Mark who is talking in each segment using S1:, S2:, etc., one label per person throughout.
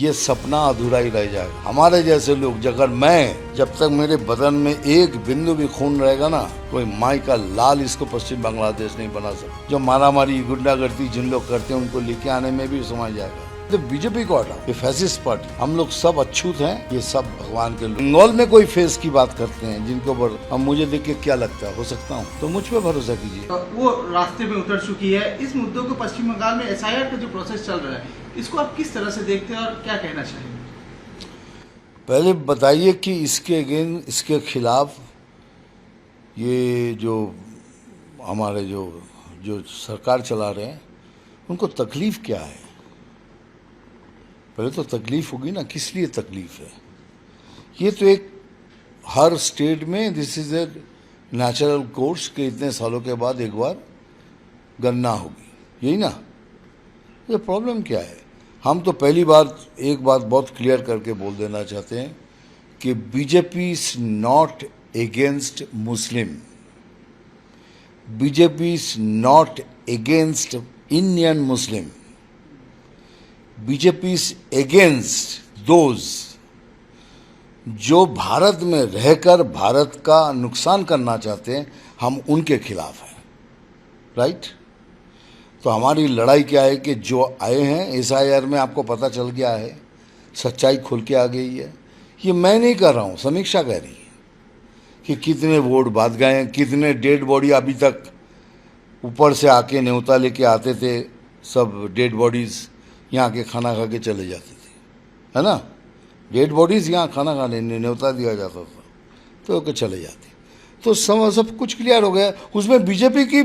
S1: ये सपना अधूरा ही रह जाएगा। हमारे जैसे लोग, अगर मैं, जब तक मेरे बदन में एक बिंदु भी खून रहेगा ना, कोई माई का लाल इसको पश्चिम बांग्लादेश नहीं बना सकता। जो मारामारी गुंडागर्दी जिन लोग करते हैं उनको लेके आने में भी समय जाएगा। तो बीजेपी को हटाओ, ये फैसिस्ट पार्टी, हम लोग सब अछूत हैं, ये सब भगवान के लोग। बंगाल में कोई फेस की बात करते हैं जिनके ऊपर अब मुझे देख के क्या लगता है, हो सकता हूँ, तो मुझ पे भरोसा कीजिए।
S2: वो रास्ते में उतर चुकी है। इस मुद्दों को पश्चिम बंगाल में SIR का जो प्रोसेस चल रहा है, इसको आप किस तरह से देखते हैं और क्या कहना चाहेंगे?
S1: पहले बताइए कि इसके खिलाफ ये जो हमारे जो सरकार चला रहे हैं उनको तकलीफ क्या है? पहले तो तकलीफ होगी ना, किस लिए तकलीफ है? ये तो एक हर स्टेट में this is a natural course के इतने सालों के बाद एक बार गणना होगी, यही ना? ये प्रॉब्लम क्या है? हम तो पहली बार एक बात बहुत क्लियर करके बोल देना चाहते हैं कि BJP is not against Muslim, BJP is not against Indian Muslim, BJP is against those जो भारत में रहकर भारत का नुकसान करना चाहते हैं, हम उनके खिलाफ हैं, राइट? तो हमारी लड़ाई क्या है कि जो आए हैं SIR में, आपको पता चल गया है, सच्चाई खुल के आ गई है। ये मैं नहीं कर रहा हूँ, समीक्षा कह रही है कि कितने वोट बाद गए हैं, कितने डेड बॉडी अभी तक ऊपर से आके न्योता लेके आते थे, सब डेड बॉडीज़ यहाँ के खाना खा के चले जाते थे, है ना? डेड बॉडीज़ यहाँ खाना खाने न्योता दिया जाता था तो के चले जाते। तो सब कुछ क्लियर हो गया। उसमें बीजेपी के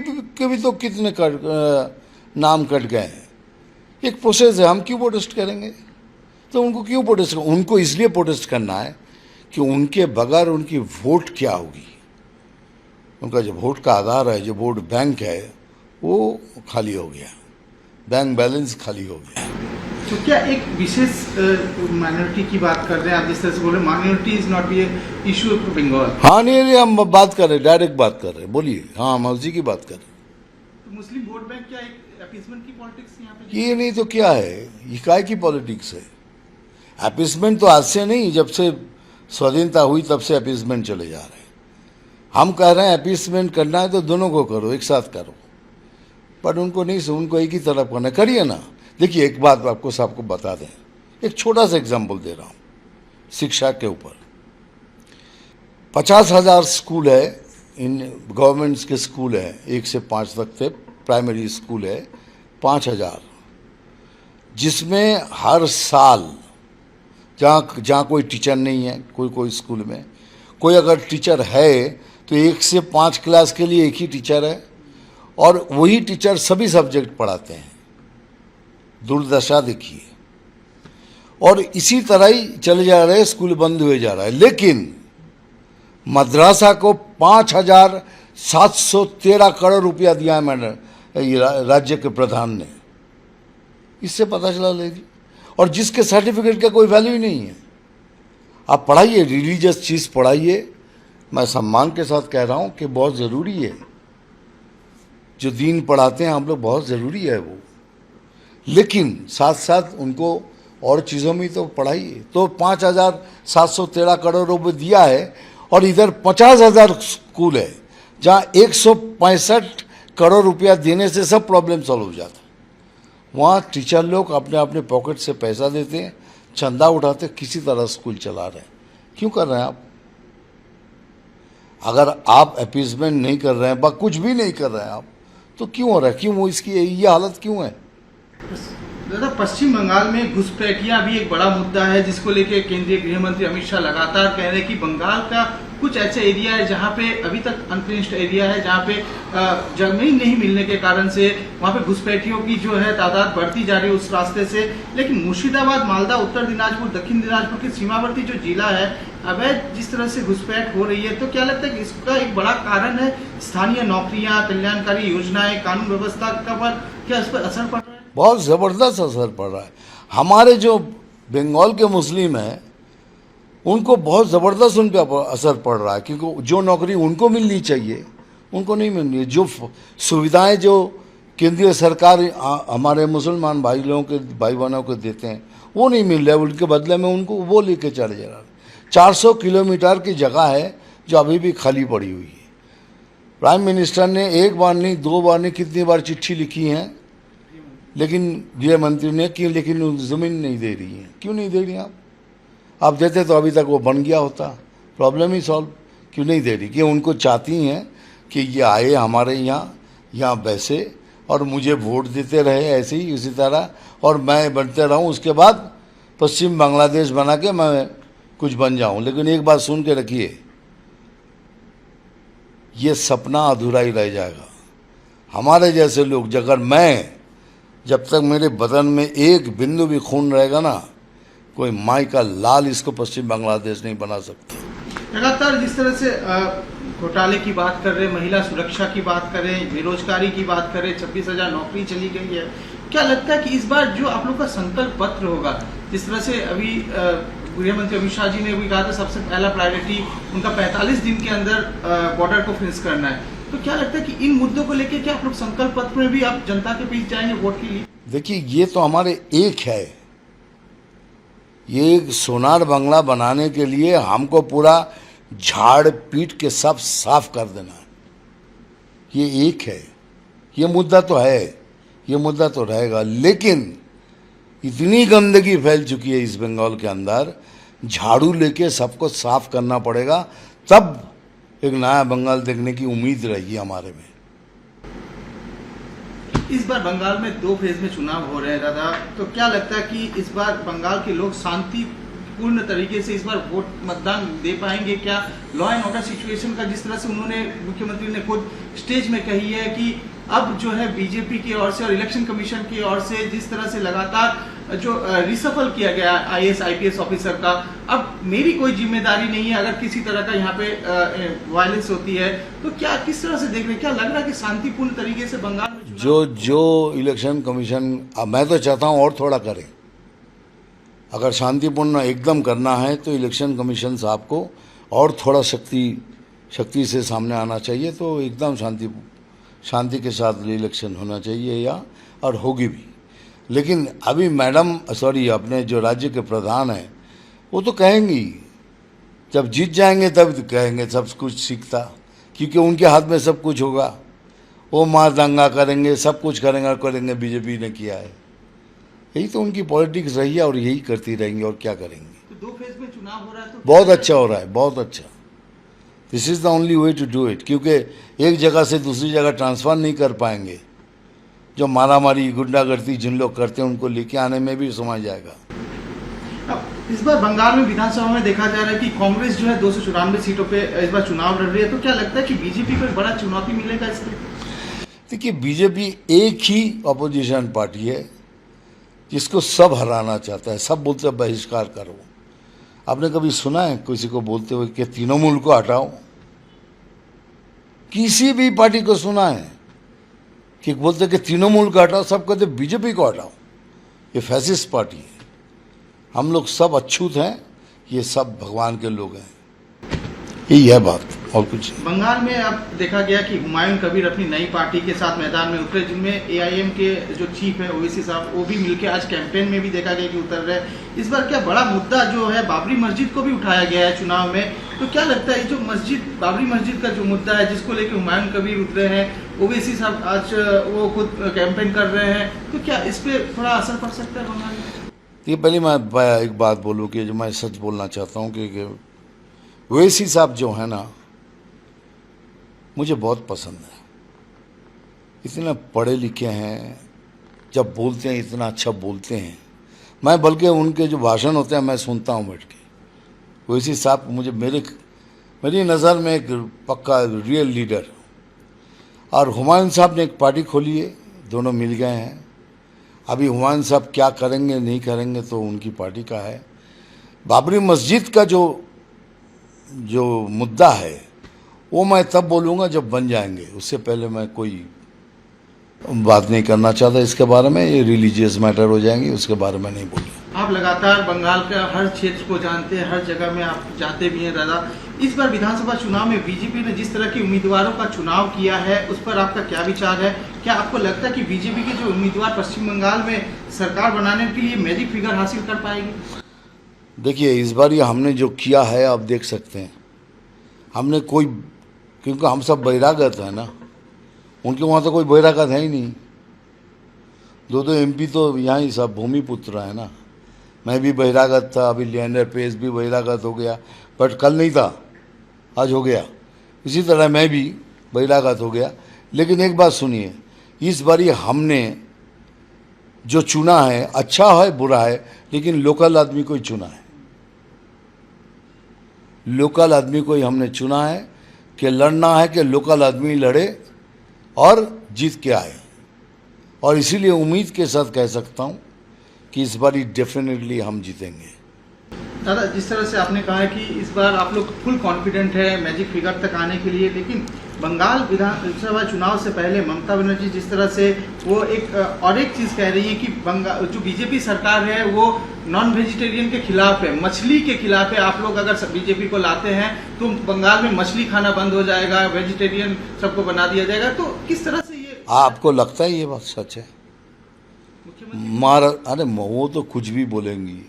S1: भी तो कितने नाम कट गए हैं। एक प्रोसेस है, हम क्यों प्रोटेस्ट करेंगे? तो उनको क्यों प्रोटेस्ट करें? उनको इसलिए प्रोटेस्ट करना है कि उनके बगैर उनकी वोट क्या होगी, उनका जो वोट का आधार है, जो वोट बैंक है, वो खाली हो गया, बैंक बैलेंस खाली हो गया।
S2: तो क्या एक विशेष माइनॉरिटी की बात कर रहे हैं आप, जिस तरह से बोले minority is not be issue of Bengal?
S1: हाँ, नहीं, हम बात कर रहे हैं, डायरेक्ट बात कर रहे हैं, बोलिए। हाँ, हम उसी की बात कर रहे हैं।
S2: तो मुस्लिम वोट बैंक क्या एक अपीसमेंट की पॉलिटिक्स यहाँ पे?
S1: ये नहीं तो क्या है? ये काय की पॉलिटिक्स है? अपीसमेंट तो आज से नहीं, जब से स्वाधीनता हुई तब से अपीसमेंट चले जा रहे हैं। हम कह रहे हैं अपीसमेंट करना है तो दोनों को करो, एक साथ करो, पर उनको नहीं, उनको एक ही तरफ करना, करिए ना। देखिए, एक बात आपको सबको बता दें, एक छोटा सा एग्जाम्पल दे रहा हूँ शिक्षा के ऊपर। 50,000 स्कूल है, इन गवर्नमेंट्स के स्कूल है, 1 से 5 तक थे, प्राइमरी स्कूल है 5,000, जिसमें हर साल जहाँ कोई टीचर नहीं है, कोई स्कूल में कोई अगर टीचर है तो 1 से 5 क्लास के लिए एक ही टीचर है, और वही टीचर सभी सब्जेक्ट पढ़ाते हैं। दुर्दशा देखिए। और इसी तरह ही चले जा रहे हैं, स्कूल बंद हुए जा रहा है। लेकिन मद्रासा को 5,713 करोड़ रुपया दिया है मैंने, राज्य के प्रधान ने। इससे पता चला लेगी। और जिसके सर्टिफिकेट का कोई वैल्यू ही नहीं है। आप पढ़ाइए, रिलीजियस चीज़ पढ़ाइए, मैं सम्मान के साथ कह रहा हूँ कि बहुत ज़रूरी है। जो दीन पढ़ाते हैं हम लोग, बहुत ज़रूरी है वो, लेकिन साथ साथ उनको और चीज़ों में तो पढ़ाइए। तो 5,713 करोड़ रुपये दिया है, और इधर 50,000 स्कूल है जहाँ 165 करोड़ रुपया देने से सब प्रॉब्लम सॉल्व हो जाता है। वहाँ टीचर लोग अपने अपने पॉकेट से पैसा देते हैं, चंदा उठाते, किसी तरह स्कूल चला रहे हैं। क्यों कर रहे हैं आप? अगर आप अपीसमेंट नहीं कर रहे हैं, कुछ भी नहीं कर रहे हैं आप, तो क्यों हो रहा है? क्यों इसकी ये हालत क्यों है?
S2: दादा, पश्चिम बंगाल में घुसपैठियां भी एक बड़ा मुद्दा है, जिसको लेके केंद्रीय गृह मंत्री अमित शाह लगातार कह रहे हैं कि बंगाल का कुछ ऐसे एरिया है जहां पे अभी तक अनफिनिश्ड एरिया है, जहां पे जमीन नहीं मिलने के कारण से वहां पे घुसपैठियों की जो है तादाद बढ़ती जा रही है उस रास्ते से। लेकिन मुर्शिदाबाद, मालदा, उत्तर दिनाजपुर, दक्षिण दिनाजपुर के सीमावर्ती जो जिला है, अवैध जिस तरह से घुसपैठ हो रही है, तो क्या लगता है कि इसका एक बड़ा कारण है स्थानीय नौकरियां, कल्याणकारी योजनाएं, कानून व्यवस्था का पर क्या इस पर असर पड़ रहा है?
S1: बहुत ज़बरदस्त असर पड़ रहा है। हमारे जो बंगाल के मुस्लिम हैं उनको बहुत ज़बरदस्त उन पर असर पड़ रहा है, क्योंकि जो नौकरी उनको मिलनी चाहिए उनको नहीं मिल रही है। जो सुविधाएं जो केंद्रीय सरकार हमारे मुसलमान भाई बहनों को देते हैं वो नहीं मिल रहा है, उनके बदले में उनको वो लेके चले जा रहा है। 400 किलोमीटर की जगह है जो अभी भी खाली पड़ी हुई है। प्राइम मिनिस्टर ने एक बार नहीं, 2 बार नहीं, कितनी बार चिट्ठी लिखी है, लेकिन गृह मंत्री ने कि लेकिन ज़मीन नहीं दे रही है। क्यों नहीं दे रही आप देते तो अभी तक वो बन गया होता, प्रॉब्लम ही सॉल्व। क्यों नहीं दे रही? कि उनको चाहती हैं कि ये आए हमारे यहाँ वैसे, और मुझे वोट देते रहे ऐसे ही उसी तरह, और मैं बनते रहूँ, उसके बाद पश्चिम बांग्लादेश बना के मैं कुछ बन जाऊँ। लेकिन एक बात सुन के रखिए, ये सपना अधूरा ही रह जाएगा। हमारे जैसे लोग, जब तक मेरे बदन में एक बिंदु भी खून रहेगा ना, कोई माई का लाल इसको पश्चिम बांग्लादेश नहीं बना सकता।
S2: लगातार जिस तरह से घोटाले की बात कर रहे, महिला सुरक्षा की बात करें, बेरोजगारी की बात करें, 26,000 नौकरी चली गई है, क्या लगता है कि इस बार जो आप लोग का संकल्प पत्र होगा, जिस तरह से अभी गृह मंत्री अमित शाह जी ने भी कहा था सबसे पहला प्रायोरिटी उनका 45 दिन के अंदर बॉर्डर को फिनिश करना है, तो क्या लगता है कि इन मुद्दों को लेकर क्या आप लोग संकल्प पत्र में भी आप जनता के बीच जाएंगे वोट के लिए? देखिए,
S1: ये तो हमारे एक है, ये सोनार बंगला बनाने के लिए हमको पूरा झाड़ पीट के सब साफ कर देना है। ये एक है, ये मुद्दा तो है, ये मुद्दा तो रहेगा। लेकिन इतनी गंदगी फैल चुकी है इस बंगाल के अंदर, झाड़ू लेके सबको साफ करना पड़ेगा, तब एक नया बंगाल देखने की उम्मीद रहेगी हमारे में।
S2: इस बार बंगाल में 2 फेज में चुनाव हो रहे हैं दादा, तो क्या लगता है कि इस बार बंगाल के लोग शांतिपूर्ण तरीके से इस बार वोट मतदान दे पाएंगे? क्या लॉ एंड ऑर्डर सिचुएशन का, जिस तरह से उन्होंने, मुख्यमंत्री ने खुद स्टेज में कही है कि अब जो है बीजेपी की ओर से और इलेक्शन कमीशन की ओर से जिस तरह से लगातार जो रिसफल किया गया IAS IPS ऑफिसर का, अब मेरी कोई जिम्मेदारी नहीं है अगर किसी तरह का यहाँ पे वायलेंस होती है, तो क्या किस तरह से देख रहे हैं? क्या लग रहा है कि शांतिपूर्ण तरीके से बंगाल में
S1: जो इलेक्शन कमीशन, मैं तो चाहता हूँ और थोड़ा करे। अगर शांतिपूर्ण एकदम करना है तो इलेक्शन कमीशन साहब को और थोड़ा शक्ति से सामने आना चाहिए, तो एकदम शांति के साथ इलेक्शन होना चाहिए, या और होगी भी। लेकिन अभी अपने जो राज्य के प्रधान हैं वो तो कहेंगी, जब जीत जाएंगे तब तो कहेंगे सब कुछ सीखता, क्योंकि उनके हाथ में सब कुछ होगा। वो मार दंगा करेंगे, सब कुछ करेंगे बीजेपी ने किया है। यही तो उनकी पॉलिटिक्स रही है और यही करती रहेंगे, और क्या करेंगे।
S2: तो 2 फेज में चुनाव हो रहा है, तो
S1: बहुत अच्छा हो रहा है, बहुत अच्छा। This is the only way to do it, क्योंकि एक जगह से दूसरी जगह ट्रांसफ़र नहीं कर पाएंगे। जो मारामारी गुंडागर्दी जिन लोग करते हैं उनको लेके आने में भी समय जाएगा।
S2: अब इस बार बंगाल में विधानसभा में देखा जा रहा है कि कांग्रेस जो है 294 सीटों पे इस बार चुनाव लड़ रही है, तो क्या लगता है कि बीजेपी को एक बड़ा चुनौती मिलेगा इसमें? देखिए,
S1: बीजेपी एक ही अपोजिशन पार्टी है जिसको सब हराना चाहता है। सब बोलते हैं बहिष्कार करो। आपने कभी सुना है किसी को बोलते हुए कि तृणमूल को हटाओ? किसी भी पार्टी को सुना है कि बोलते कि तृणमूल को हटाओ? सब कहते बीजेपी को हटाओ, ये फैसिस्ट पार्टी है। हम लोग सब अछूत हैं, ये सब भगवान के लोग हैं। यही है बात, और कुछ।
S2: बंगाल में अब देखा गया कि हुमायूं कबीर अपनी नई पार्टी के साथ मैदान में उतरे, जिनमें AIM के जो चीफ है ओवैसी साहब, वो भी मिलकर आज कैंपेन में भी देखा गया कि उतर रहे। इस बार क्या बड़ा मुद्दा जो है बाबरी मस्जिद को भी उठाया गया है चुनाव में, तो क्या लगता है जो बाबरी मस्जिद का जो मुद्दा है जिसको लेकर हुमायूं कबीर उतरे हैं, ओवैसी साहब आज वो खुद कैंपेन कर रहे हैं, तो क्या इस पर थोड़ा असर पड़ सकता है बंगाल में?
S1: ये पहले मैं एक बात बोलूँ कि जो मैं सच बोलना चाहता हूँ कि ओवैसी साहब जो है ना, मुझे बहुत पसंद है। इतने पढ़े लिखे हैं, जब बोलते हैं इतना अच्छा बोलते हैं। मैं बल्कि उनके जो भाषण होते हैं मैं सुनता हूँ बैठ के। ओवैसी साहब मुझे मेरी नज़र में एक पक्का रियल लीडर। और हुमायूं साहब ने एक पार्टी खोली है, दोनों मिल गए हैं। अभी हुमायूं साहब क्या करेंगे नहीं करेंगे तो उनकी पार्टी का है। बाबरी मस्जिद का जो मुद्दा है वो मैं तब बोलूँगा जब बन जाएंगे, उससे पहले मैं कोई बात नहीं करना चाहता इसके बारे में। ये रिलीजियस मैटर हो जाएंगे, उसके बारे में नहीं बोलूँगा।
S2: आप लगातार बंगाल का हर क्षेत्र को जानते हैं, हर जगह में आप जाते भी हैं दादा। इस बार विधानसभा चुनाव में बीजेपी ने जिस तरह के उम्मीदवारों का चुनाव किया है, उस पर आपका क्या विचार है? क्या आपको लगता है कि बीजेपी के जो उम्मीदवार पश्चिम बंगाल में सरकार बनाने के लिए मैजिक फिगर हासिल कर पाएगी?
S1: देखिए, इस बार ये हमने जो किया है आप देख सकते हैं, हमने कोई, क्योंकि हम सब बहिरागत हैं ना, उनके वहाँ तो कोई बहिरागत है ही नहीं। दो एमपी तो यहाँ ही सब भूमिपुत्र है ना। मैं भी बहिरागत था, अभी लिएंडर पेस भी बहिरागत हो गया, बट कल नहीं था, आज हो गया। इसी तरह मैं भी बहिरागत हो गया। लेकिन एक बात सुनिए, इस बारी हमने जो चुना है, अच्छा है बुरा है, लेकिन लोकल आदमी को ही चुना है। लोकल आदमी को ही हमने चुना है कि लड़ना है, कि लोकल आदमी लड़े और जीत के आए। और इसीलिए उम्मीद के साथ कह सकता हूँ कि इस बार डेफिनेटली हम जीतेंगे।
S2: दादा, जिस तरह से आपने कहा है कि इस बार आप लोग फुल कॉन्फिडेंट है मैजिक फिगर तक आने के लिए, लेकिन बंगाल विधानसभा चुनाव से पहले ममता बनर्जी जिस तरह से वो एक चीज़ कह रही है कि बंगाल जो बीजेपी सरकार है वो नॉन वेजिटेरियन के खिलाफ है, मछली के खिलाफ है। आप लोग अगर बीजेपी को लाते हैं तो बंगाल में मछली खाना बंद हो जाएगा, वेजिटेरियन सबको बना दिया जाएगा। तो किस तरह से ये
S1: आपको लगता है ये बात सच है? अरे वो तो कुछ भी बोलेंगी,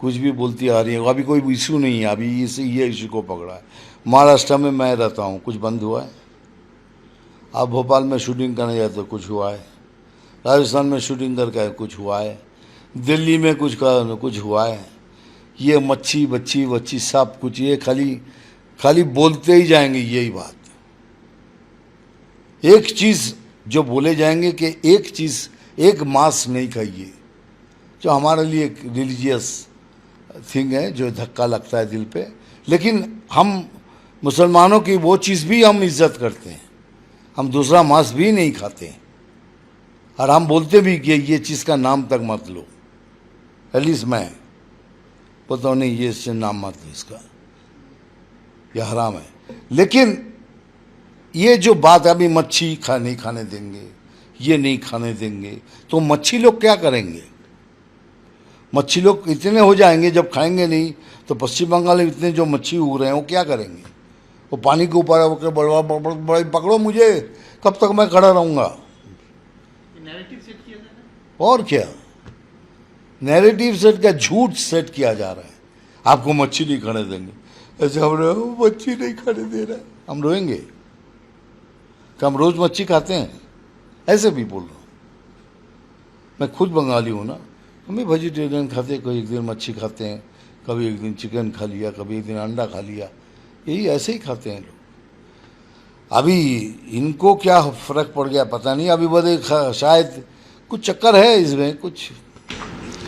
S1: कुछ भी बोलती आ रही है। अभी कोई इशू नहीं है, अभी ये इशू को पकड़ा है। महाराष्ट्र में मैं रहता हूँ, कुछ बंद हुआ है? आप भोपाल में शूटिंग करने जाते तो कुछ हुआ है? राजस्थान में शूटिंग करके कुछ हुआ है? दिल्ली में कुछ हुआ है? ये मच्छी बच्ची वच्ची सब कुछ, ये खाली बोलते ही जाएंगे यही बात। एक चीज़ जो बोले जाएंगे कि एक मांस नहीं खाइए, जो हमारे लिए एक रिलीजियस थिंग है, जो धक्का लगता है दिल पे। लेकिन हम मुसलमानों की वो चीज़ भी हम इज्जत करते हैं, हम दूसरा मांस भी नहीं खाते हैं। और हम बोलते भी कि ये चीज़ का नाम तक मत लो, एटलीस्ट मैं पता नहीं ये नाम मत लो इसका, यह हराम है। लेकिन ये जो बात अभी मच्छी नहीं खाने देंगे, ये नहीं खाने देंगे, तो मच्छी लोग क्या करेंगे? मच्छी लोग इतने हो जाएंगे जब खाएंगे नहीं, तो पश्चिम बंगाल में इतने जो मच्छी उग रहे हैं वो क्या करेंगे? वो पानी के ऊपर बड़ा पकड़ो मुझे, कब तक मैं खड़ा रहूँगा?
S2: नैरेटिव सेट किया जा रहा है।
S1: और क्या नैरेटिव सेट का झूठ सेट किया जा रहा है। आपको मच्छी नहीं खाने देंगे, ऐसे हम मच्छी नहीं खाने दे रहा है, हम रोएंगे कि हम रोज़ मच्छी खाते हैं? ऐसे भी बोल रहा हूँ। मैं खुद बंगाली हूँ ना, हम भी वेजिटेरियन खाते हैं, कोई एक दिन मच्छी खाते हैं, कभी एक दिन चिकन खा लिया, कभी एक दिन अंडा खा लिया, यही ऐसे ही खाते हैं लोग। अभी इनको क्या फ़र्क पड़ गया पता नहीं, अभी बड़े शायद कुछ चक्कर है इसमें कुछ।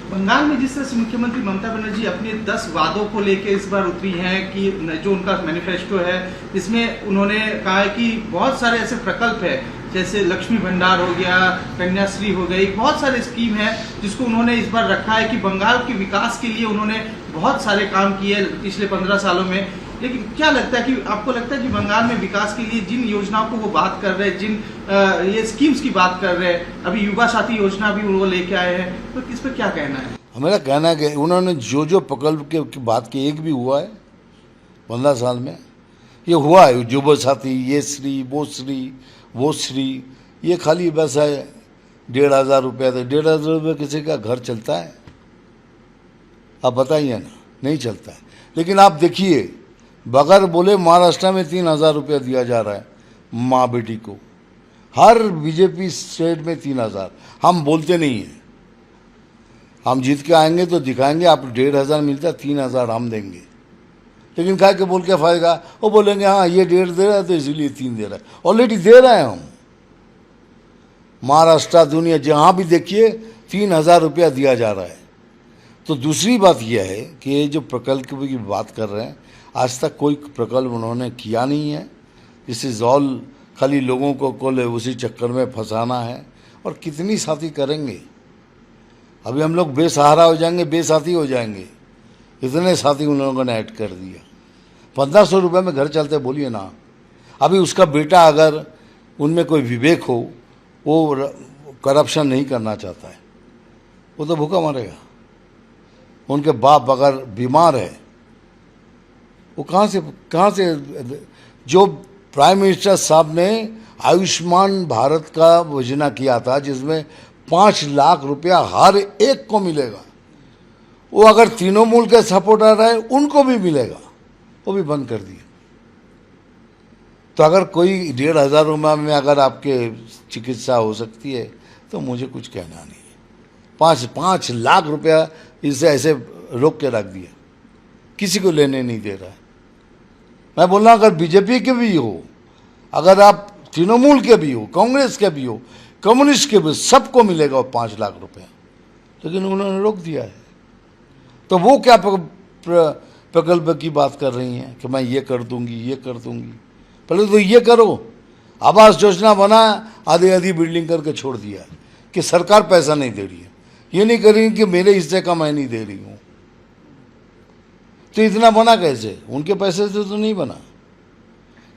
S2: बंगाल में जिस तरह से मुख्यमंत्री ममता बनर्जी अपने 10 वादों को लेकर इस बार उतरी हैं कि जो उनका मैनिफेस्टो है, इसमें उन्होंने कहा है कि बहुत सारे ऐसे प्रकल्प है, जैसे लक्ष्मी भंडार हो गया, कन्याश्री हो गई, बहुत सारे स्कीम है जिसको उन्होंने इस बार रखा है कि बंगाल के विकास के लिए उन्होंने बहुत सारे काम किए पिछले 15 सालों में। लेकिन क्या लगता है कि आपको लगता है कि बंगाल में विकास के लिए जिन योजनाओं को वो बात कर रहे हैं, जिन ये स्कीम्स की बात कर रहे हैं, अभी युवा साथी योजना भी वो लेके आए हैं, तो इस पर क्या कहना है?
S1: मेरा कहना है कि उन्होंने जो प्रकल्प की बात की, एक भी हुआ है 15 साल में? ये हुआ है युवा साथी, ये श्री वो श्री, ये खाली बस है 1,500 रुपया। तो 1,500 रुपये किसी का घर चलता है? आप बताइए ना, नहीं चलता है। लेकिन आप देखिए, बगैर बोले महाराष्ट्र में 3,000 रुपया दिया जा रहा है माँ बेटी को, हर बीजेपी स्टेट में 3,000। हम बोलते नहीं हैं, हम जीत के आएंगे तो दिखाएंगे, आप 1,500 मिलता है, 3,000 हम देंगे। लेकिन क्या के बोल के फायदा? वो बोलेंगे हाँ ये 1.5 दे रहा है तो इसीलिए 3 दे रहा है। ऑलरेडी दे रहे हैं हम। महाराष्ट्र दुनिया जहाँ भी देखिए 3,000 रुपया दिया जा रहा है। तो दूसरी बात यह है कि ये जो प्रकल्प की बात कर रहे हैं, आज तक कोई प्रकल्प उन्होंने किया नहीं है। जिससे जॉल खाली लोगों को उसी चक्कर में फंसाना है। और कितनी साथी करेंगे? अभी हम लोग बेसहारा हो जाएंगे, बेसाथी हो जाएंगे। इतने साथी उन लोगों ने ऐड कर दिया। 1,500 रुपये में घर चलते, बोलिए ना। अभी उसका बेटा अगर उनमें कोई विवेक हो, वो करप्शन नहीं करना चाहता है, वो तो भूखा मरेगा। उनके बाप अगर बीमार है, वो कहाँ से जो प्राइम मिनिस्टर साहब ने आयुष्मान भारत का योजना किया था जिसमें 5 लाख रुपया हर एक को मिलेगा, वो अगर तृणमूल के सपोर्टर है उनको भी मिलेगा, वो भी बंद कर दिया। तो अगर कोई 1,500 रुपये में अगर आपके चिकित्सा हो सकती है तो मुझे कुछ कहना नहीं है। 5 लाख रुपया इसे ऐसे रोक के रख दिया, किसी को लेने नहीं दे रहा है। मैं बोल रहा हूँ अगर बीजेपी के भी हो, अगर आप तृणमूल के भी हो, कांग्रेस के भी हो, कम्युनिस्ट के भी, सबको मिलेगा 5 लाख रुपया, लेकिन उन्होंने रोक दिया है। तो वो क्या प्रकल्प की बात कर रही हैं कि मैं ये कर दूंगी, ये कर दूंगी। पहले तो ये करो, आवास योजना बना, आधी बिल्डिंग करके छोड़ दिया है कि सरकार पैसा नहीं दे रही है। ये नहीं कर रही कि मेरे हिस्से का मैं नहीं दे रही हूँ। तो इतना बना कैसे? उनके पैसे से तो नहीं बना।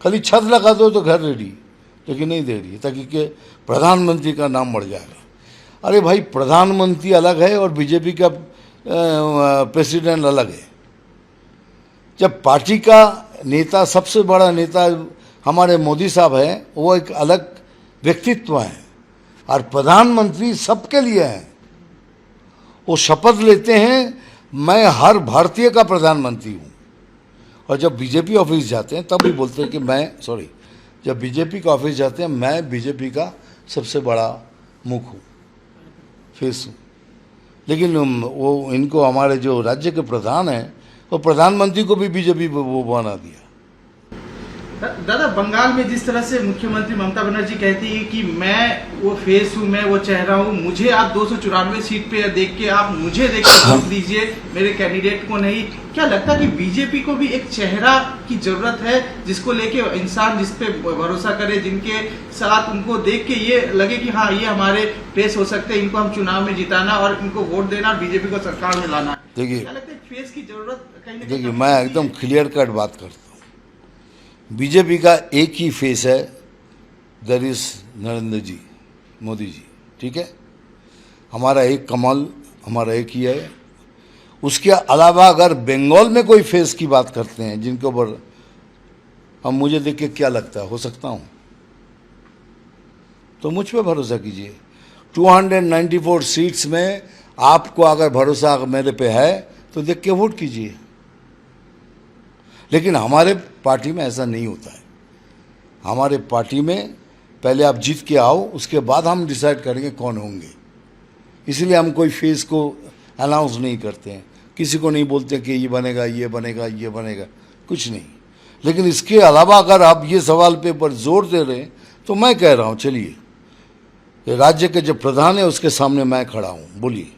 S1: खाली छत लगा दो तो घर रेडी, लेकिन नहीं दे रही ताकि के प्रधानमंत्री का नाम बढ़ जाएगा। अरे भाई, प्रधानमंत्री अलग है और बीजेपी का प्रेसिडेंट अलग है। जब पार्टी का नेता, सबसे बड़ा नेता हमारे मोदी साहब हैं, वो एक अलग व्यक्तित्व है, और प्रधानमंत्री सबके लिए हैं। वो शपथ लेते हैं मैं हर भारतीय का प्रधानमंत्री हूँ, और जब बीजेपी ऑफिस जाते हैं तब भी बोलते हैं कि जब बीजेपी का ऑफिस जाते हैं मैं बीजेपी का सबसे बड़ा मुख हूँ, फेस हूँ। लेकिन वो इनको हमारे जो राज्य के प्रधान हैं, वो प्रधानमंत्री को भी बीजेपी वो बना दिया।
S2: दादा, बंगाल में जिस तरह से मुख्यमंत्री ममता बनर्जी कहती है कि मैं वो फेस हूँ, मैं वो चेहरा हूँ, मुझे आप 294 सीट पे देख के आप मुझे देख के वोट दीजिए, मेरे कैंडिडेट को नहीं। क्या लगता है कि बीजेपी को भी एक चेहरा की जरूरत है जिसको लेके इंसान जिस पे भरोसा करे, जिनके साथ उनको देख के ये लगे कि हाँ ये हमारे फेस हो सकते हैं, इनको हम चुनाव में जिताना और इनको वोट देना और बीजेपी को सरकार में लाना।
S1: देखिए,
S2: क्या लगता है फेस की जरूरत कहीं ना कहीं?
S1: देखिए, मैं एकदम क्लियर कट बात करता हूँ। बीजेपी का एक ही फेस है, दैट इज नरेंद्र जी, मोदी जी, ठीक है। हमारा एक कमल, हमारा एक ही है। उसके अलावा अगर बंगाल में कोई फेस की बात करते हैं जिनके ऊपर हम, मुझे देख के क्या लगता है, हो सकता हूँ, तो मुझ पे भरोसा कीजिए। 294 सीट्स में आपको अगर भरोसा मेरे पे है तो देख के वोट कीजिए। लेकिन हमारे पार्टी में ऐसा नहीं होता है। हमारे पार्टी में पहले आप जीत के आओ, उसके बाद हम डिसाइड करेंगे कौन होंगे। इसलिए हम कोई फेस को अनाउंस नहीं करते हैं, किसी को नहीं बोलते कि ये बनेगा, ये बनेगा, ये बनेगा, कुछ नहीं। लेकिन इसके अलावा अगर आप ये सवाल पे पर जोर दे रहे हैं तो मैं कह रहा हूँ, चलिए, राज्य के जो प्रधान है उसके सामने मैं खड़ा हूँ, बोलिए।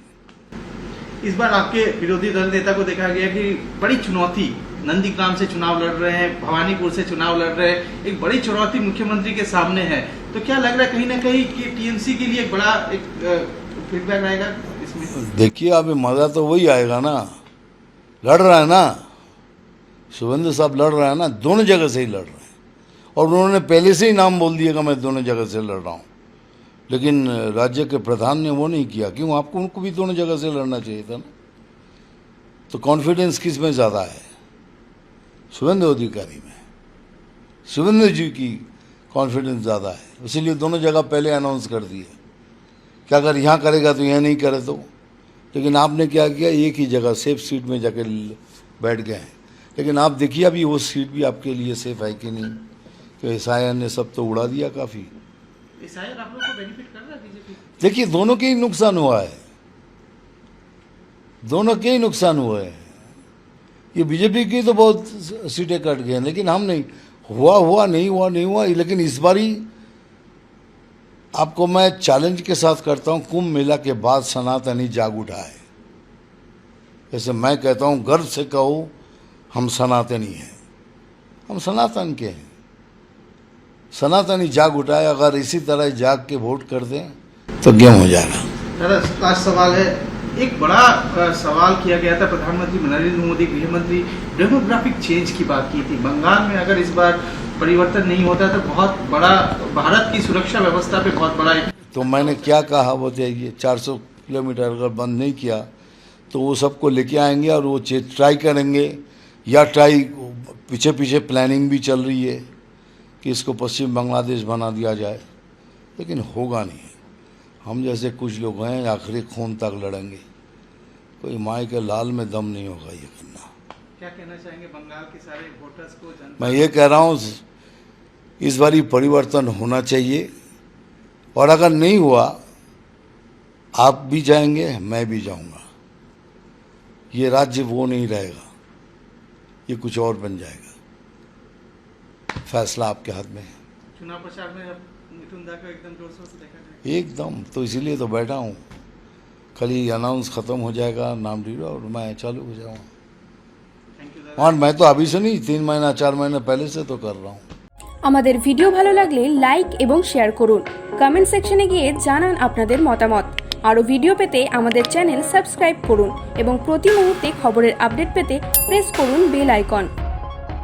S2: इस बार आपके विरोधी दल नेता को देखा गया कि बड़ी चुनौती, नंदीग्राम से चुनाव लड़ रहे हैं, भवानीपुर से चुनाव लड़ रहे हैं, एक बड़ी चुनौती मुख्यमंत्री के सामने है। तो क्या लग रहा है कहीं ना कहीं कि टीएमसी के लिए एक बड़ा फीडबैक रहेगा इसमें? देखिए,
S1: अभी मजा तो वही आएगा ना, लड़ रहा है ना, शुभेंदु साहब लड़ रहा है ना, दोनों जगह से ही लड़ रहे हैं, और उन्होंने पहले से ही नाम बोल दिया कि मैं दोनों जगह से लड़ रहा हूँ। लेकिन राज्य के प्रधान ने वो नहीं किया। क्यों? आपको उनको भी दोनों जगह से लड़ना चाहिए था ना। तो कॉन्फिडेंस किस में ज़्यादा है? शुभेंदु अधिकारी में। शुभेंदु जी की कॉन्फिडेंस ज़्यादा है, इसीलिए दोनों जगह पहले अनाउंस कर दिए कि अगर यहाँ करेगा तो यहाँ नहीं करे तो। लेकिन आपने क्या किया, एक ही जगह सेफ सीट में जाके बैठ गए हैं। लेकिन आप देखिए अभी वो सीट भी आपके लिए सेफ है कि नहीं। तो SIR ने सब तो उड़ा दिया काफ़ी।
S2: SIR आप लोग को बेनिफिट कर रहा है बीजेपी?
S1: देखिए, दोनों के ही नुकसान हुआ है, दोनों के ही नुकसान हुए हैं। ये बीजेपी की तो बहुत सीटें कट गए हैं, लेकिन हम नहीं हुआ नहीं हुआ। लेकिन इस बारी आपको मैं चैलेंज के साथ करता हूँ, कुंभ मेला के बाद सनातनी जाग उठा है। जैसे मैं कहता हूँ, गर्व से कहो हम सनातनी हैं, हम सनातन के हैं। सनातनी जाग उठाए, अगर इसी तरह जाग के वोट कर दें तो गेम हो जाएगा।
S2: दादा, लास्ट सवाल है। एक बड़ा सवाल किया गया था, प्रधानमंत्री नरेंद्र मोदी, गृह मंत्री डेमोग्राफिक चेंज की बात की थी। बंगाल में अगर इस बार परिवर्तन नहीं होता तो बहुत बड़ा भारत की सुरक्षा व्यवस्था पे बहुत बड़ा।
S1: तो मैंने क्या कहा वो देखिए, 400 किलोमीटर अगर बंद नहीं किया तो वो सबको लेके आएंगे और वो ट्राई करेंगे, या पीछे पीछे प्लानिंग भी चल रही है कि इसको पश्चिम बांग्लादेश बना दिया जाए, लेकिन होगा नहीं। हम जैसे कुछ लोग हैं आखिरी खून तक लड़ेंगे, कोई माई के लाल में दम नहीं होगा ये करना।
S2: क्या कहना चाहेंगे बंगाल के सारे वोटर्स को, जनता?
S1: मैं ये कह रहा हूँ इस बारी परिवर्तन होना चाहिए, और अगर नहीं हुआ आप भी जाएंगे, मैं भी जाऊंगा। ये राज्य वो नहीं रहेगा, ये कुछ और बन जाएगा। फैसला आपके हाथ में है।
S2: चुनाव प्रचार में अब मिथुन दा को एकदम जोर शोर से देखा जाए।
S1: एकदम, तो इसीलिए तो बैठा हूँ। खाली अनाउंस खत्म हो जाएगा, नाम ढीरो, और मैं चालू हो जाऊँगा।
S2: थैंक यू दादा।
S1: और मैं तो अभी से नहीं, 3 महीना 4 महीने पहले से तो कर रहा हूँ।
S3: আমাদের ভিডিও ভালো লাগলে লাইক এবং শেয়ার করুন। কমেন্ট সেকশনে গিয়ে জানান আপনাদের মতামত। আরও ভিডিও পেতে আমাদের চ্যানেল সাবস্ক্রাইব করুন এবং প্রতি মুহূর্তে খবরের আপডেট পেতে প্রেস করুন বেল আইকন।